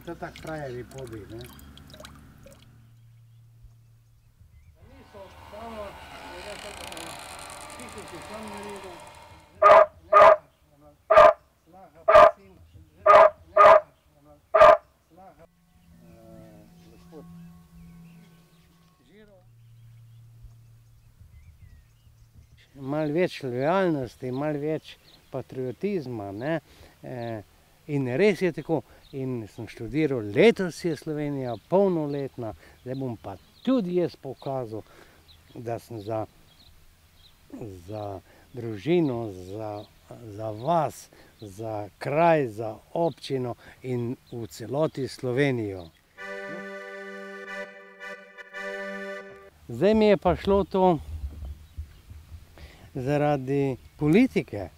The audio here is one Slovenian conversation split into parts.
To tak frajerji podi, ne? Malo več lojalnosti, malo več patriotizma, ne? In res je tako, in sem študiral, letos je Slovenija polnoletna, zdaj bom pa tudi jaz pokazal, da sem za družino, za vas, za kraj, za občino in v celoti Slovenijo. Zdaj mi je pa šlo to zaradi politike.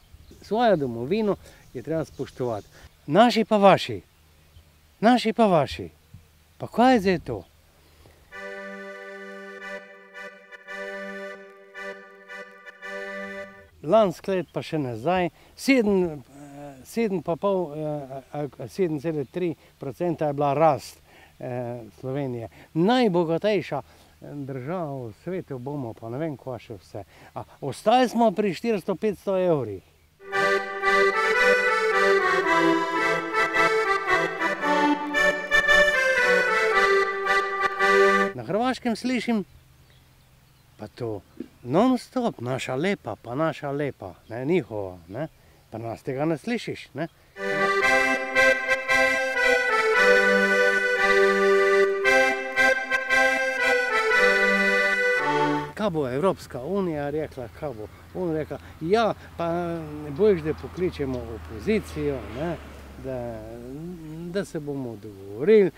Svojo domovino je treba spoštovati. Naši pa vaši. Naši pa vaši. Pa kaj je zdaj to? Lansko leto pa še nazaj 7,3% je bila rast Slovenije. Najbogatejša država v svetu bomo, pa ne vem, kaj še vse. Ostali smo pri 400-500 evrih. Na Hrvaškem slišim pa to non-stop, naša lepa, pa naša lepa, ne, njihova, ne. Pa nas tega ne slišiš, ne. Kaj bo Evropska unija rekla, kaj bo on rekla, ja, pa bojiš, da pokličemo opozicijo, ne, da se bomo dogovorili,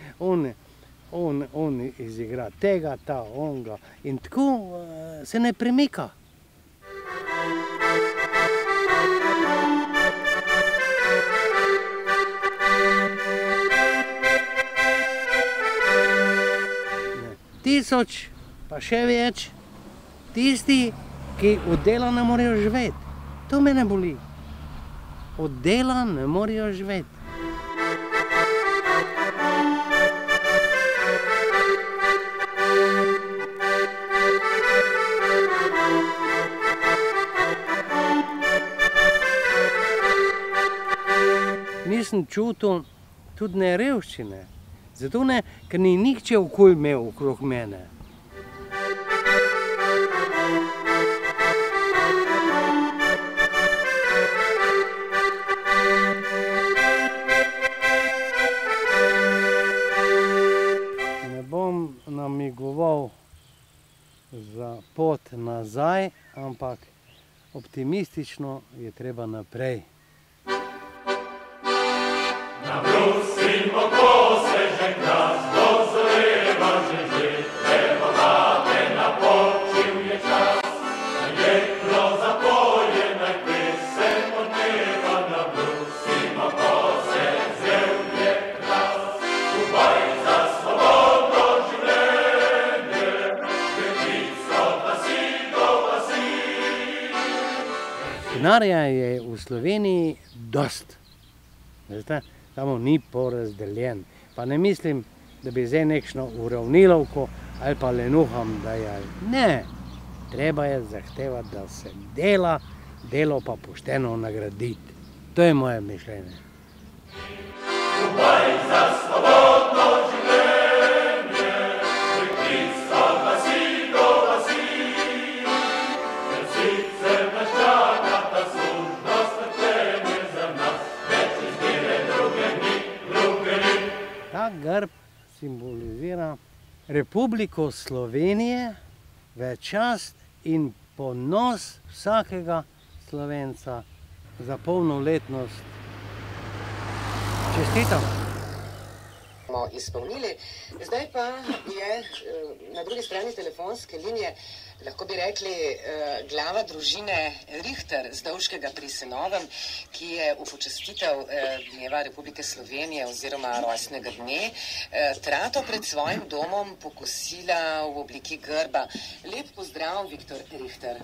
on izigra tega, ta onga in tako se ne premika. Tisoč, pa še več, tisti, ki od dela ne morejo živeti. To mene boli. Od dela ne morejo živeti. Nisem čutil tudi ne revščine. Zato ne, ker ni nihče okoli imel okrog mene. Ne bom namigoval za pot nazaj, ampak optimistično je treba naprej. Nabrusimo kose, že glas dozoreva, že evo mate napočil je čas. Jetro zapoje, naj pesem odmeva, nabrusimo kose, zel je glas. Skupaj za svobodno življenje, krepitsko vasi do vasi. Denarja je v Sloveniji dost. Veste? Samo ni porazdeljen. Pa ne mislim, da bi zdaj nekšno uravnilovko ali pa lenuham dajali. Ne, treba je zahtevati, da se dela, delo pa pošteno nagraditi. To je moje mišljenje. Skupaj za svobodno življenje, krepitsko vasi do vasi. Ker sicer nas čaka ta služnost trpljenje za nas, več izbire druge ni. Ta grb simbolizira Republiko Slovenije, v čast in ponos vsakega Slovenca za polnoletnost. Čestitam! Izpolnili. Zdaj pa je na drugi strani telefonske linije, lahko bi rekli, glava družine Richter z Dovškega pri Senovem, ki je v počastitev Dneva Republike Slovenije oziroma rojstnega dne trato pred svojim domom pokosila v obliki grba. Lep pozdrav, Viktor Richter.